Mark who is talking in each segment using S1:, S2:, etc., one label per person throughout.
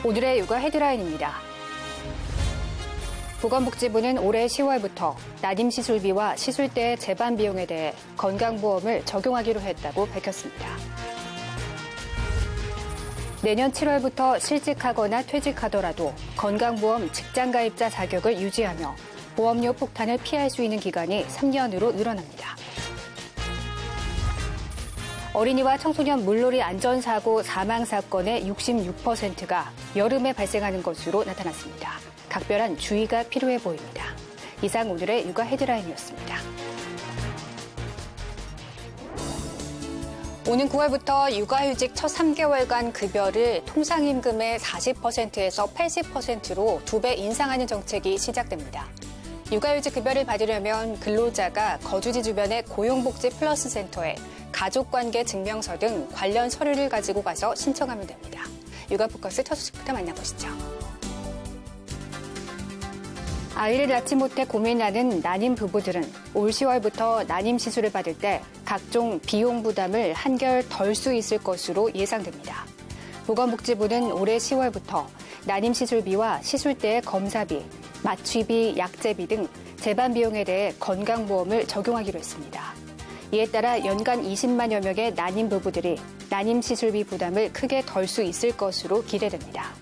S1: 오늘의 육아 헤드라인입니다. 보건복지부는 올해 10월부터 난임시술비와 시술대 재반 비용에 대해 건강보험을 적용하기로 했다고 밝혔습니다. 내년 7월부터 실직하거나 퇴직하더라도 건강보험 직장가입자 자격을 유지하며 보험료 폭탄을 피할 수 있는 기간이 3년으로 늘어납니다. 어린이와 청소년 물놀이 안전사고 사망사건의 66%가 여름에 발생하는 것으로 나타났습니다. 각별한 주의가 필요해 보입니다. 이상 오늘의 육아 헤드라인이었습니다. 오는 9월부터 육아휴직 첫 3개월간 급여를 통상임금의 40%에서 80%로 2배 인상하는 정책이 시작됩니다. 육아휴직 급여를 받으려면 근로자가 거주지 주변의 고용복지 플러스 센터에 가족관계 증명서 등 관련 서류를 가지고 가서 신청하면 됩니다. 육아포커스 첫 소식부터 만나보시죠. 아이를 낳지 못해 고민하는 난임 부부들은 올 10월부터 난임 시술을 받을 때 각종 비용 부담을 한결 덜 수 있을 것으로 예상됩니다. 보건복지부는 올해 10월부터 난임 시술비와 시술대의 검사비, 마취비, 약제비 등 재반 비용에 대해 건강보험을 적용하기로 했습니다. 이에 따라 연간 20만여 명의 난임 부부들이 난임 시술비 부담을 크게 덜 수 있을 것으로 기대됩니다.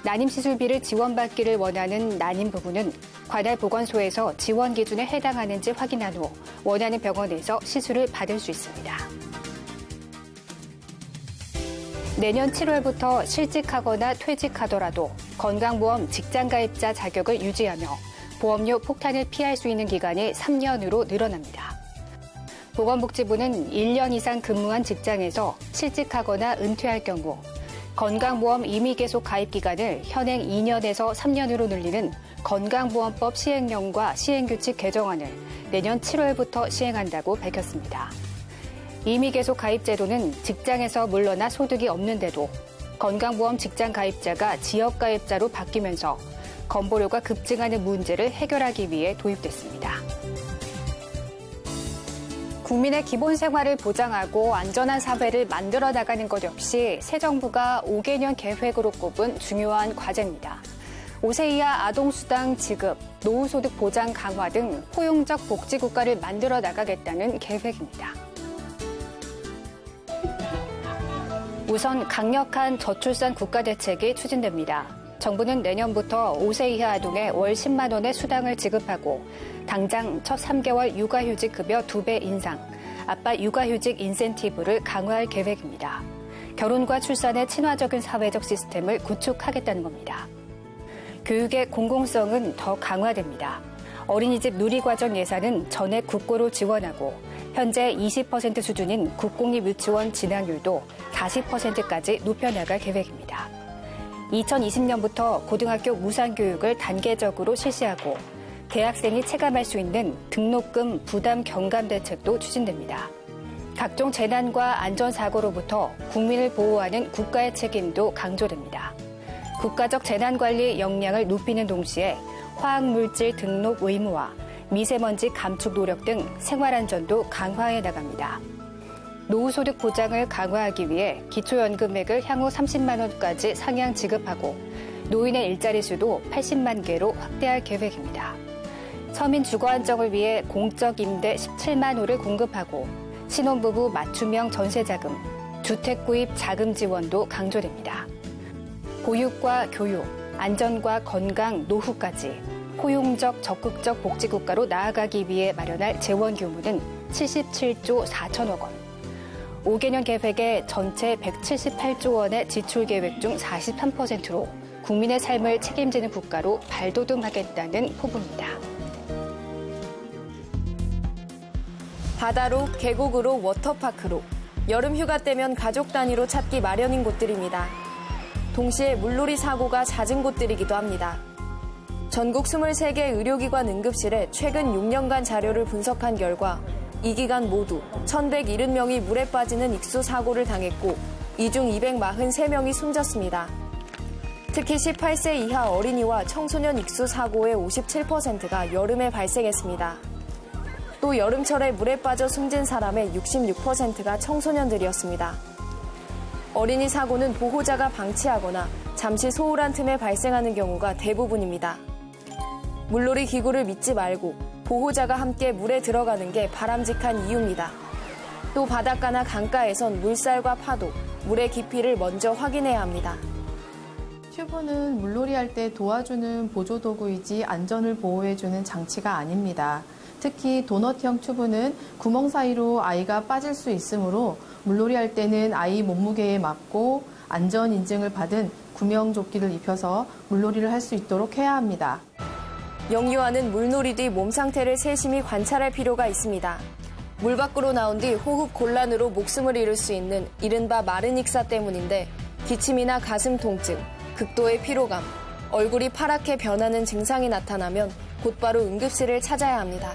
S1: 난임 시술비를 지원받기를 원하는 난임 부부는 관할 보건소에서 지원 기준에 해당하는지 확인한 후 원하는 병원에서 시술을 받을 수 있습니다. 내년 7월부터 실직하거나 퇴직하더라도 건강보험 직장가입자 자격을 유지하며 보험료 폭탄을 피할 수 있는 기간이 3년으로 늘어납니다. 보건복지부는 1년 이상 근무한 직장에서 실직하거나 은퇴할 경우 건강보험 임의계속 가입 기간을 현행 2년에서 3년으로 늘리는 건강보험법 시행령과 시행규칙 개정안을 내년 7월부터 시행한다고 밝혔습니다. 임의계속 가입 제도는 직장에서 물러나 소득이 없는데도 건강보험 직장 가입자가 지역 가입자로 바뀌면서 건보료가 급증하는 문제를 해결하기 위해 도입됐습니다. 국민의 기본 생활을 보장하고 안전한 사회를 만들어 나가는 것 역시 새 정부가 5개년 계획으로 꼽은 중요한 과제입니다. 5세 이하 아동수당 지급, 노후소득 보장 강화 등 포용적 복지국가를 만들어 나가겠다는 계획입니다. 우선 강력한 저출산 국가대책이 추진됩니다. 정부는 내년부터 5세 이하 아동에 월 10만 원의 수당을 지급하고 당장 첫 3개월 육아휴직 급여 2배 인상, 아빠 육아휴직 인센티브를 강화할 계획입니다. 결혼과 출산의 친화적인 사회적 시스템을 구축하겠다는 겁니다. 교육의 공공성은 더 강화됩니다. 어린이집 누리과정 예산은 전액 국고로 지원하고 현재 20% 수준인 국공립 유치원 진학률도 40%까지 높여나갈 계획입니다. 2020년부터 고등학교 무상교육을 단계적으로 실시하고 대학생이 체감할 수 있는 등록금 부담 경감 대책도 추진됩니다. 각종 재난과 안전사고로부터 국민을 보호하는 국가의 책임도 강조됩니다. 국가적 재난관리 역량을 높이는 동시에 화학물질 등록 의무화, 미세먼지 감축 노력 등 생활안전도 강화해 나갑니다. 노후소득 보장을 강화하기 위해 기초연금액을 향후 30만 원까지 상향 지급하고 노인의 일자리 수도 80만 개로 확대할 계획입니다. 서민 주거 안정을 위해 공적 임대 17만 호를 공급하고 신혼부부 맞춤형 전세자금, 주택 구입 자금 지원도 강조됩니다. 보육과 교육, 안전과 건강, 노후까지 포용적 적극적 복지국가로 나아가기 위해 마련할 재원 규모는 77조 4천억 원. 5개년 계획의 전체 178조 원의 지출 계획 중 43%로 국민의 삶을 책임지는 국가로 발돋움하겠다는 포부입니다.
S2: 바다로, 계곡으로, 워터파크로 여름 휴가 때면 가족 단위로 찾기 마련인 곳들입니다. 동시에 물놀이 사고가 잦은 곳들이기도 합니다. 전국 23개 의료기관 응급실에 최근 6년간 자료를 분석한 결과 이 기간 모두 1,170명이 물에 빠지는 익수 사고를 당했고 이 중 243명이 숨졌습니다. 특히 18세 이하 어린이와 청소년 익수 사고의 57%가 여름에 발생했습니다. 또 여름철에 물에 빠져 숨진 사람의 66%가 청소년들이었습니다. 어린이 사고는 보호자가 방치하거나 잠시 소홀한 틈에 발생하는 경우가 대부분입니다. 물놀이 기구를 믿지 말고 보호자가 함께 물에 들어가는 게 바람직한 이유입니다. 또 바닷가나 강가에선 물살과 파도, 물의 깊이를 먼저 확인해야 합니다.
S3: 튜브는 물놀이 할 때 도와주는 보조도구이지 안전을 보호해주는 장치가 아닙니다. 특히 도넛형 튜브는 구멍 사이로 아이가 빠질 수 있으므로 물놀이 할 때는 아이 몸무게에 맞고 안전 인증을 받은 구명조끼를 입혀서 물놀이를 할 수 있도록 해야 합니다.
S2: 영유아는 물놀이 뒤 몸 상태를 세심히 관찰할 필요가 있습니다. 물 밖으로 나온 뒤 호흡 곤란으로 목숨을 잃을 수 있는 이른바 마른 익사 때문인데 기침이나 가슴 통증, 극도의 피로감, 얼굴이 파랗게 변하는 증상이 나타나면 곧바로 응급실을 찾아야 합니다.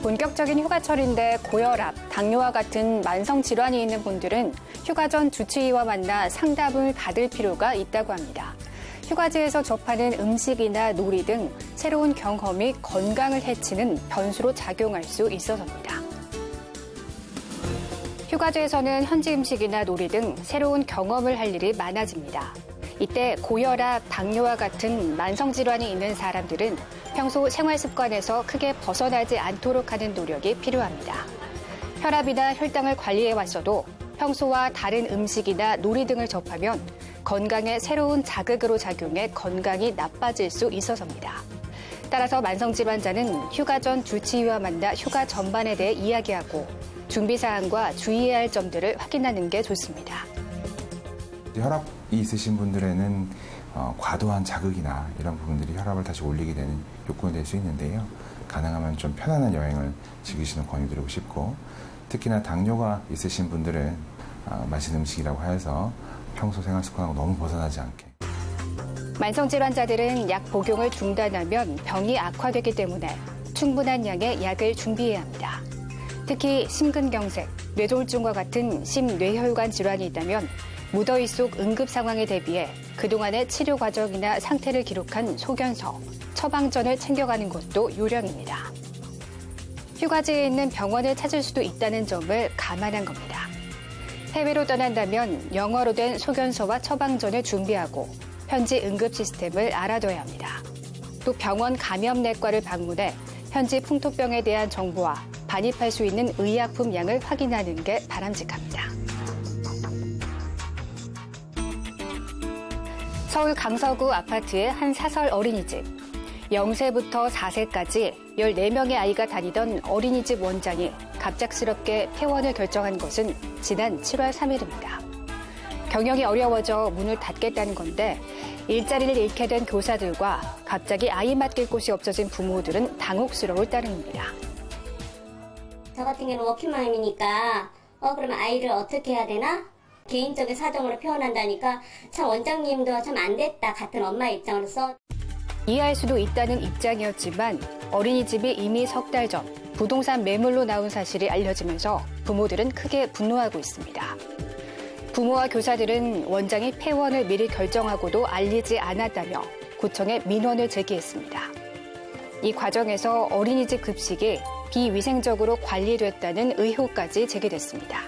S1: 본격적인 휴가철인데 고혈압, 당뇨와 같은 만성 질환이 있는 분들은 휴가 전 주치의와 만나 상담을 받을 필요가 있다고 합니다. 휴가지에서 접하는 음식이나 놀이 등 새로운 경험이 건강을 해치는 변수로 작용할 수 있어서입니다. 휴가지에서는 현지 음식이나 놀이 등 새로운 경험을 할 일이 많아집니다. 이때 고혈압, 당뇨와 같은 만성질환이 있는 사람들은 평소 생활 습관에서 크게 벗어나지 않도록 하는 노력이 필요합니다. 혈압이나 혈당을 관리해왔어도 평소와 다른 음식이나 놀이 등을 접하면 건강에 새로운 자극으로 작용해 건강이 나빠질 수 있어서입니다. 따라서 만성질환자는 휴가 전 주치의와 만나 휴가 전반에 대해 이야기하고 준비사항과 주의해야 할 점들을 확인하는 게 좋습니다.
S4: 혈압이 있으신 분들에는 과도한 자극이나 이런 부분들이 혈압을 다시 올리게 되는 요건이 될 수 있는데요. 가능하면 좀 편안한 여행을 즐기시는 권유드리고 싶고, 특히나 당뇨가 있으신 분들은 맛있는 음식이라고 해서 평소 생활 습관하고 너무 벗어나지 않게.
S1: 만성질환자들은 약 복용을 중단하면 병이 악화되기 때문에 충분한 양의 약을 준비해야 합니다. 특히 심근경색, 뇌졸중과 같은 심뇌혈관 질환이 있다면 무더위 속 응급 상황에 대비해 그동안의 치료 과정이나 상태를 기록한 소견서, 처방전을 챙겨가는 것도 요령입니다. 휴가지에 있는 병원을 찾을 수도 있다는 점을 감안한 겁니다. 해외로 떠난다면 영어로 된 소견서와 처방전을 준비하고 현지 응급 시스템을 알아둬야 합니다. 또 병원 감염내과를 방문해 현지 풍토병에 대한 정보와 반입할 수 있는 의약품 양을 확인하는 게 바람직합니다. 서울 강서구 아파트의 한 사설 어린이집. 0세부터 4세까지 14명의 아이가 다니던 어린이집 원장이 갑작스럽게 폐원을 결정한 것은 지난 7월 3일입니다. 경영이 어려워져 문을 닫겠다는 건데 일자리를 잃게 된 교사들과 갑자기 아이 맡길 곳이 없어진 부모들은 당혹스러울 따름입니다.
S5: 저 같은 경우는 워킹맘이니까 그러면 아이를 어떻게 해야 되나? 개인적인 사정으로 표현한다니까 참 원장님도 참 안 됐다 같은 엄마의 입장으로서
S1: 이해할 수도 있다는 입장이었지만 어린이집이 이미 석 달 전 부동산 매물로 나온 사실이 알려지면서 부모들은 크게 분노하고 있습니다. 부모와 교사들은 원장이 폐원을 미리 결정하고도 알리지 않았다며 구청에 민원을 제기했습니다. 이 과정에서 어린이집 급식이 비위생적으로 관리됐다는 의혹까지 제기됐습니다.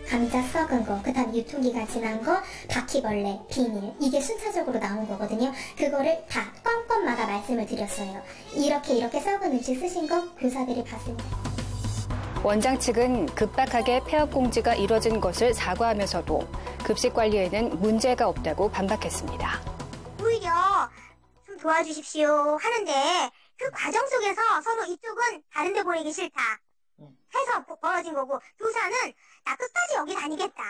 S6: 감자 썩은 거, 그다음 유통기간 지난 거, 바퀴벌레, 비닐 이게 순차적으로 나온 거거든요. 그거를 다 건건마다 말씀을 드렸어요. 이렇게 썩은 음식 쓰신 거 교사들이 봤습니다.
S1: 원장 측은 급박하게 폐업 공지가 이뤄진 것을 사과하면서도 급식 관리에는 문제가 없다고 반박했습니다.
S7: 오히려 좀 도와주십시오 하는데 그 과정 속에서 서로 이쪽은 다른 데 보내기 싫다 해서 벌어진 거고 교사는 나 끝까지 여기 다니겠다.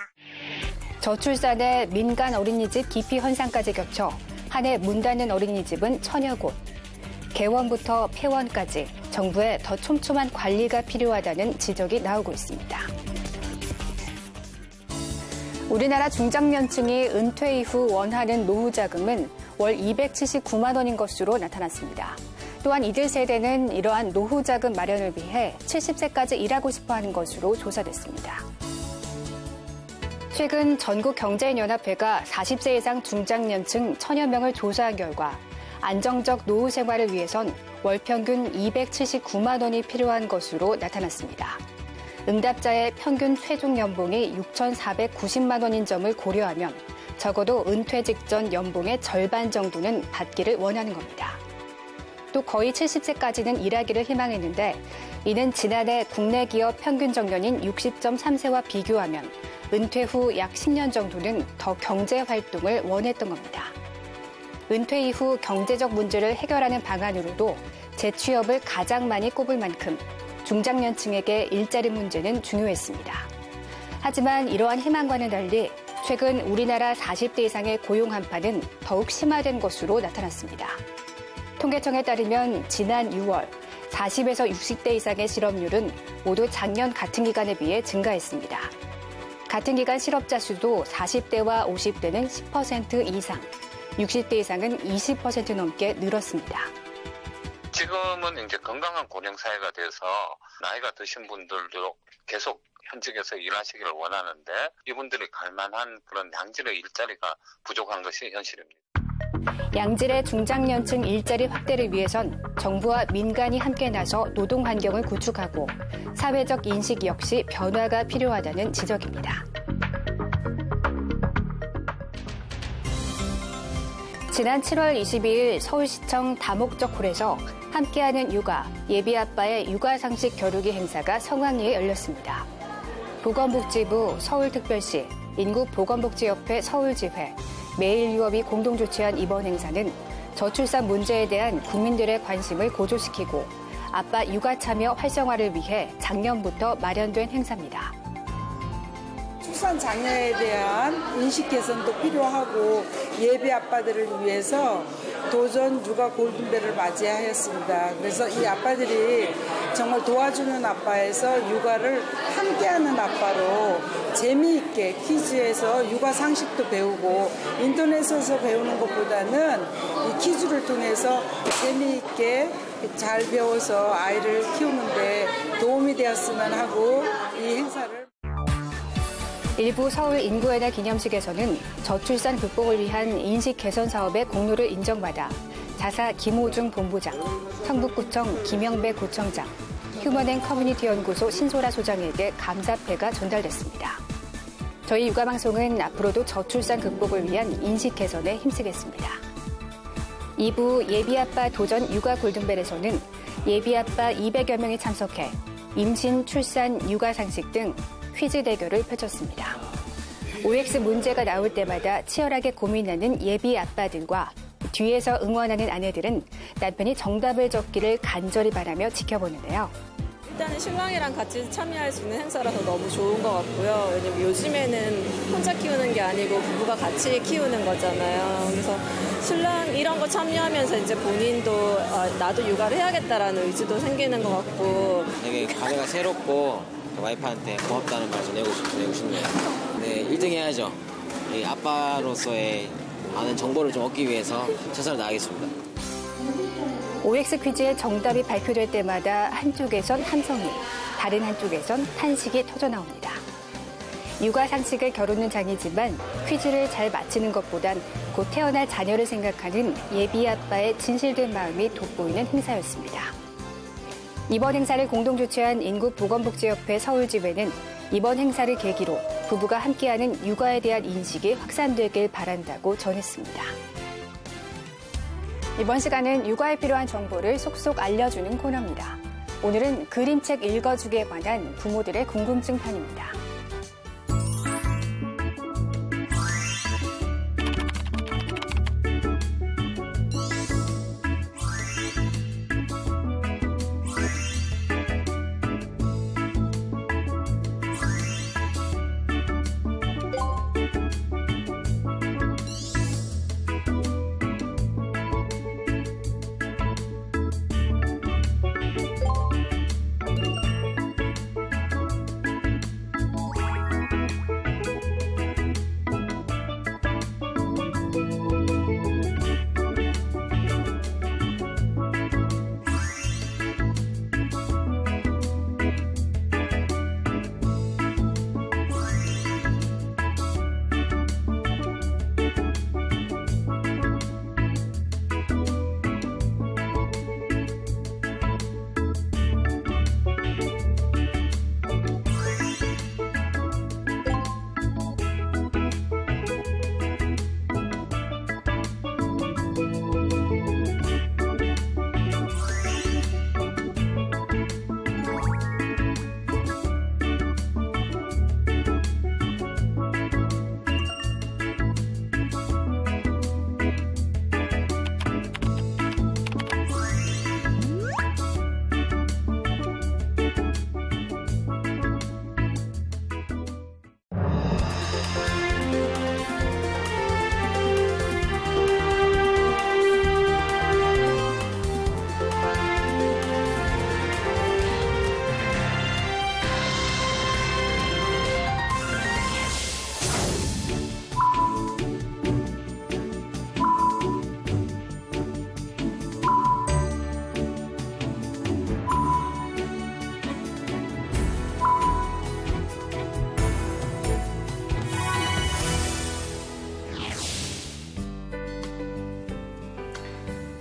S1: 저출산의 민간 어린이집 기피 현상까지 겹쳐 한 해 문 닫는 어린이집은 1000여 곳. 개원부터 폐원까지 정부의 더 촘촘한 관리가 필요하다는 지적이 나오고 있습니다. 우리나라 중장년층이 은퇴 이후 원하는 노후 자금은 월 279만 원인 것으로 나타났습니다. 또한 이들 세대는 이러한 노후 자금 마련을 위해 70세까지 일하고 싶어하는 것으로 조사됐습니다. 최근 전국경제인연합회가 40세 이상 중장년층 1000여 명을 조사한 결과 안정적 노후 생활을 위해선 월 평균 279만 원이 필요한 것으로 나타났습니다. 응답자의 평균 최종 연봉이 6,490만 원인 점을 고려하면 적어도 은퇴 직전 연봉의 절반 정도는 받기를 원하는 겁니다. 또 거의 70세까지는 일하기를 희망했는데 이는 지난해 국내 기업 평균 정년인 60.3세와 비교하면 은퇴 후 약 10년 정도는 더 경제 활동을 원했던 겁니다. 은퇴 이후 경제적 문제를 해결하는 방안으로도 재취업을 가장 많이 꼽을 만큼 중장년층에게 일자리 문제는 중요했습니다. 하지만 이러한 희망과는 달리 최근 우리나라 40대 이상의 고용 한파는 더욱 심화된 것으로 나타났습니다. 통계청에 따르면 지난 6월 40에서 60대 이상의 실업률은 모두 작년 같은 기간에 비해 증가했습니다. 같은 기간 실업자 수도 40대와 50대는 10% 이상, 60대 이상은 20% 넘게 늘었습니다.
S8: 지금은 이제 건강한 고령사회가 돼서 나이가 드신 분들도 계속 현직에서 일하시기를 원하는데 이분들이 갈만한 그런 양질의 일자리가 부족한 것이 현실입니다.
S1: 양질의 중장년층 일자리 확대를 위해선 정부와 민간이 함께 나서 노동 환경을 구축하고 사회적 인식 역시 변화가 필요하다는 지적입니다. 지난 7월 22일 서울시청 다목적홀에서 함께하는 육아, 예비아빠의 육아상식 겨루기 행사가 성황리에 열렸습니다. 보건복지부, 서울특별시, 인구보건복지협회 서울지회, 매일유업이 공동 주최한 이번 행사는 저출산 문제에 대한 국민들의 관심을 고조시키고 아빠 육아 참여 활성화를 위해 작년부터 마련된 행사입니다.
S9: 출산 장려에 대한 인식 개선도 필요하고 예비 아빠들을 위해서 도전 육아 골든벨을 맞이하였습니다. 그래서 이 아빠들이 정말 도와주는 아빠에서 육아를 함께하는 아빠로 재미있게 퀴즈에서 육아 상식도 배우고 인터넷에서 배우는 것보다는 이 퀴즈를 통해서 재미있게 잘 배워서 아이를 키우는데 도움이 되었으면 하고 이 행사를
S1: 일부 서울 인구의 기념식에서는 저출산 극복을 위한 인식 개선 사업의 공로를 인정받아 자사 김호중 본부장, 성북구청 김영배 구청장, 휴먼앤 커뮤니티 연구소 신소라 소장에게 감사패가 전달됐습니다. 저희 육아방송은 앞으로도 저출산 극복을 위한 인식 개선에 힘쓰겠습니다. 2부 예비아빠 도전 육아 골든벨에서는 예비아빠 200여 명이 참석해 임신, 출산, 육아 상식 등 퀴즈 대결을 펼쳤습니다. OX 문제가 나올 때마다 치열하게 고민하는 예비 아빠들과 뒤에서 응원하는 아내들은 남편이 정답을 적기를 간절히 바라며 지켜보는데요.
S10: 일단은 신랑이랑 같이 참여할 수 있는 행사라서 너무 좋은 것 같고요. 왜냐면 요즘에는 혼자 키우는 게 아니고 부부가 같이 키우는 거잖아요. 그래서 신랑 이런 거 참여하면서 이제 본인도 나도 육아를 해야겠다라는 의지도 생기는 것 같고
S11: 되게 감회가 새롭고 와이프한테 고맙다는 말 전하고 싶네요. 네, 1등 해야죠. 이 아빠로서의 많은 정보를 좀 얻기 위해서 최선을 다하겠습니다.
S1: OX 퀴즈의 정답이 발표될 때마다 한쪽에선 함성이, 다른 한쪽에선 탄식이 터져나옵니다. 육아 상식을 겨루는 장이지만 퀴즈를 잘 맞히는 것보단 곧 태어날 자녀를 생각하는 예비 아빠의 진실된 마음이 돋보이는 행사였습니다. 이번 행사를 공동 주최한 인구보건복지협회 서울지회는 이번 행사를 계기로 부부가 함께하는 육아에 대한 인식이 확산되길 바란다고 전했습니다. 이번 시간은 육아에 필요한 정보를 속속 알려주는 코너입니다. 오늘은 그림책 읽어주기에 관한 부모들의 궁금증 편입니다.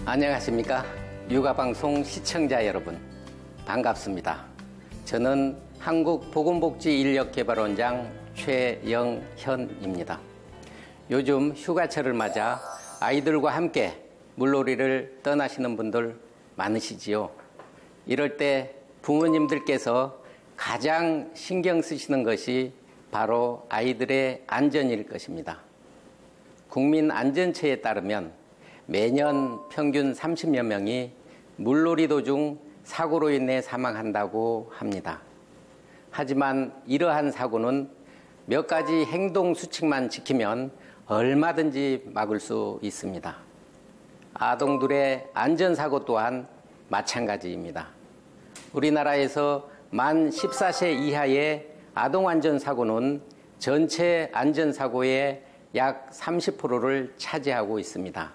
S12: 안녕하십니까. 육아방송 시청자 여러분, 반갑습니다. 저는 한국보건복지인력개발원장 최영현입니다. 요즘 휴가철을 맞아 아이들과 함께 물놀이를 떠나시는 분들 많으시지요. 이럴 때 부모님들께서 가장 신경 쓰시는 것이 바로 아이들의 안전일 것입니다. 국민안전처에 따르면 매년 평균 30여 명이 물놀이 도중 사고로 인해 사망한다고 합니다. 하지만 이러한 사고는 몇 가지 행동 수칙만 지키면 얼마든지 막을 수 있습니다. 아동들의 안전사고 또한 마찬가지입니다. 우리나라에서 만 14세 이하의 아동안전사고는 전체 안전사고의 약 30%를 차지하고 있습니다.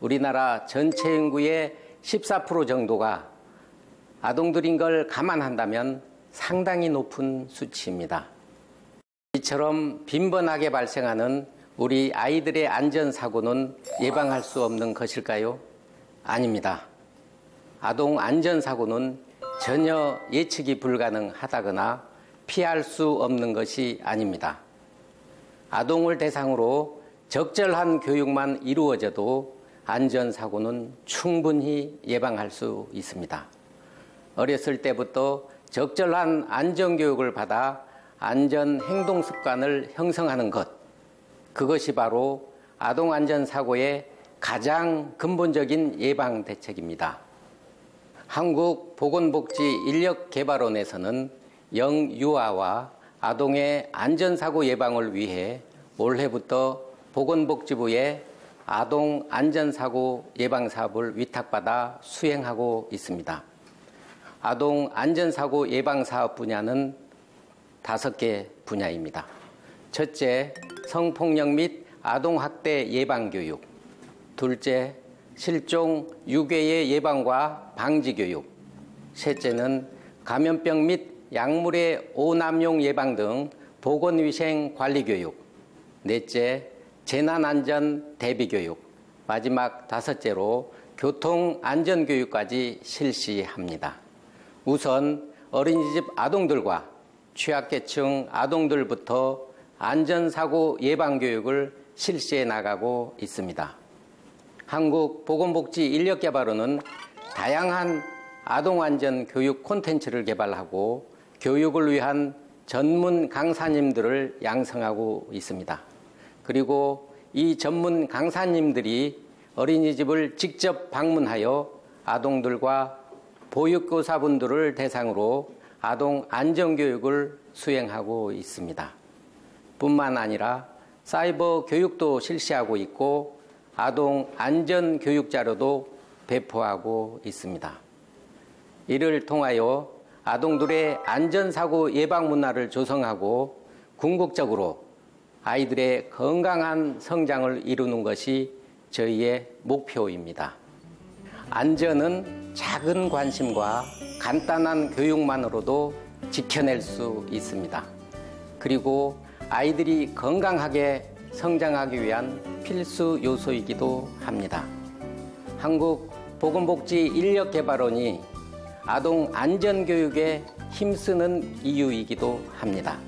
S12: 우리나라 전체 인구의 14% 정도가 아동들인 걸 감안한다면 상당히 높은 수치입니다. 이처럼 빈번하게 발생하는 우리 아이들의 안전사고는 예방할 수 없는 것일까요? 아닙니다. 아동 안전사고는 전혀 예측이 불가능하다거나 피할 수 없는 것이 아닙니다. 아동을 대상으로 적절한 교육만 이루어져도 안전사고는 충분히 예방할 수 있습니다. 어렸을 때부터 적절한 안전교육을 받아 안전행동습관을 형성하는 것, 그것이 바로 아동안전사고의 가장 근본적인 예방대책입니다. 한국보건복지인력개발원에서는 영유아와 아동의 안전사고 예방을 위해 올해부터 보건복지부에 아동안전사고 예방사업을 위탁받아 수행하고 있습니다. 아동안전사고 예방사업 분야는 5개 분야입니다. 첫째, 성폭력 및 아동학대 예방교육. 둘째, 실종, 유괴의 예방과 방지교육. 셋째는 감염병 및 약물의 오남용 예방 등 보건위생 관리교육. 넷째, 재난안전 대비교육. 마지막 5째로 교통안전교육까지 실시합니다. 우선 어린이집 아동들과 취약계층 아동들부터 안전사고 예방교육을 실시해 나가고 있습니다. 한국보건복지인력개발원은 다양한 아동안전 교육 콘텐츠를 개발하고 교육을 위한 전문 강사님들을 양성하고 있습니다. 그리고 이 전문 강사님들이 어린이집을 직접 방문하여 아동들과 보육교사분들을 대상으로 아동 안전교육을 수행하고 있습니다. 뿐만 아니라 사이버 교육도 실시하고 있고 아동 안전교육 자료도 배포하고 있습니다. 이를 통하여 아동들의 안전사고 예방 문화를 조성하고 궁극적으로 아이들의 건강한 성장을 이루는 것이 저희의 목표입니다. 안전은 작은 관심과 간단한 교육만으로도 지켜낼 수 있습니다. 그리고 아이들이 건강하게 성장하기 위한 필수 요소이기도 합니다. 한국보건복지인력개발원이 아동 안전교육에 힘쓰는 이유이기도 합니다.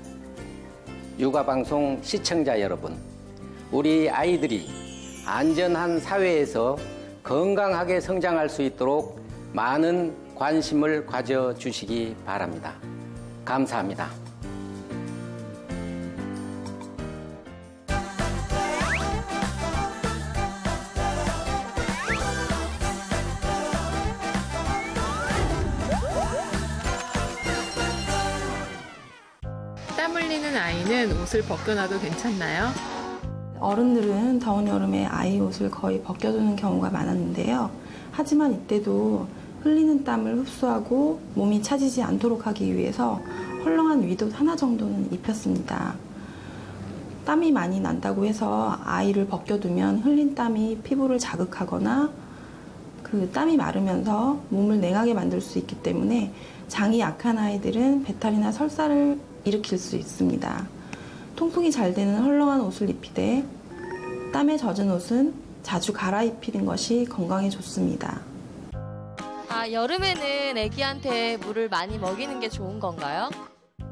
S12: 육아방송 시청자 여러분, 우리 아이들이 안전한 사회에서 건강하게 성장할 수 있도록 많은 관심을 가져주시기 바랍니다. 감사합니다.
S3: 땀 흘리는 아이는 옷을 벗겨놔도 괜찮나요?
S13: 어른들은 더운 여름에 아이 옷을 거의 벗겨두는 경우가 많았는데요. 하지만 이때도 흘리는 땀을 흡수하고 몸이 차지지 않도록 하기 위해서 헐렁한 윗옷 하나 정도는 입혔습니다. 땀이 많이 난다고 해서 아이를 벗겨두면 흘린 땀이 피부를 자극하거나 그 땀이 마르면서 몸을 냉하게 만들 수 있기 때문에 장이 약한 아이들은 배탈이나 설사를 일으킬 수 있습니다. 통풍이 잘 되는 헐렁한 옷을 입히되 땀에 젖은 옷은 자주 갈아입히는 것이 건강에 좋습니다.
S14: 여름에는 아기한테 물을 많이 먹이는 게 좋은 건가요?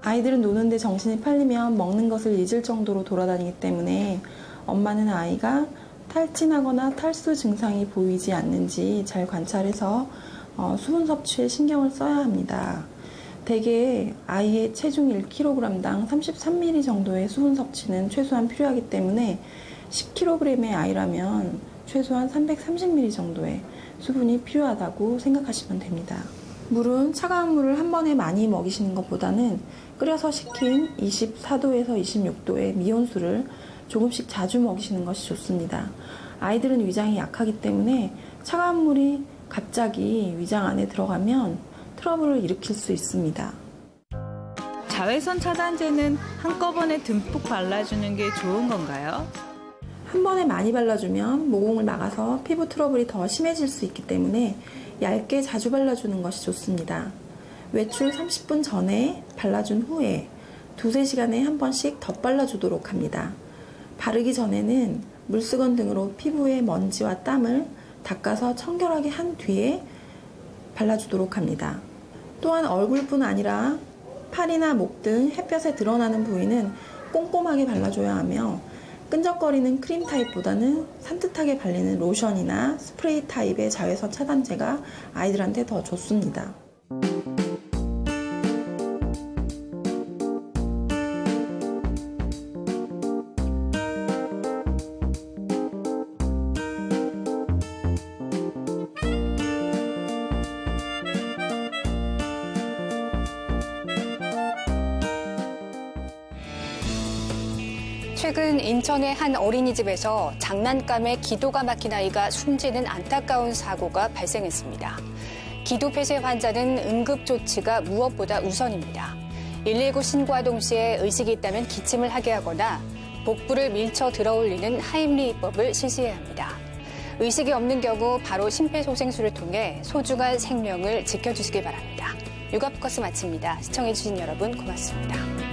S13: 아이들은 노는데 정신이 팔리면 먹는 것을 잊을 정도로 돌아다니기 때문에 엄마는 아이가 탈진하거나 탈수 증상이 보이지 않는지 잘 관찰해서 수분 섭취에 신경을 써야 합니다. 대개 아이의 체중 1kg당 33ml 정도의 수분 섭취는 최소한 필요하기 때문에 10kg의 아이라면 최소한 330ml 정도의 수분이 필요하다고 생각하시면 됩니다. 물은 차가운 물을 한 번에 많이 먹이시는 것보다는 끓여서 식힌 24도에서 26도의 미온수를 조금씩 자주 먹이시는 것이 좋습니다. 아이들은 위장이 약하기 때문에 차가운 물이 갑자기 위장 안에 들어가면 트러블을 일으킬 수 있습니다.
S15: 자외선 차단제는 한꺼번에 듬뿍 발라주는 게 좋은 건가요?
S13: 한 번에 많이 발라주면 모공을 막아서 피부 트러블이 더 심해질 수 있기 때문에 얇게 자주 발라주는 것이 좋습니다. 외출 30분 전에 발라준 후에 2-3시간에 한 번씩 덧발라주도록 합니다. 바르기 전에는 물수건 등으로 피부의 먼지와 땀을 닦아서 청결하게 한 뒤에 발라주도록 합니다. 또한 얼굴뿐 아니라 팔이나 목 등 햇볕에 드러나는 부위는 꼼꼼하게 발라줘야 하며 끈적거리는 크림 타입보다는 산뜻하게 발리는 로션이나 스프레이 타입의 자외선 차단제가 아이들한테 더 좋습니다.
S1: 최근 인천의 한 어린이집에서 장난감에 기도가 막힌 아이가 숨지는 안타까운 사고가 발생했습니다. 기도 폐쇄 환자는 응급조치가 무엇보다 우선입니다. 119 신고와 동시에 의식이 있다면 기침을 하게 하거나 복부를 밀쳐 들어올리는 하임리히법을 실시해야 합니다. 의식이 없는 경우 바로 심폐소생술을 통해 소중한 생명을 지켜주시기 바랍니다. 육아포커스 마칩니다. 시청해주신 여러분 고맙습니다.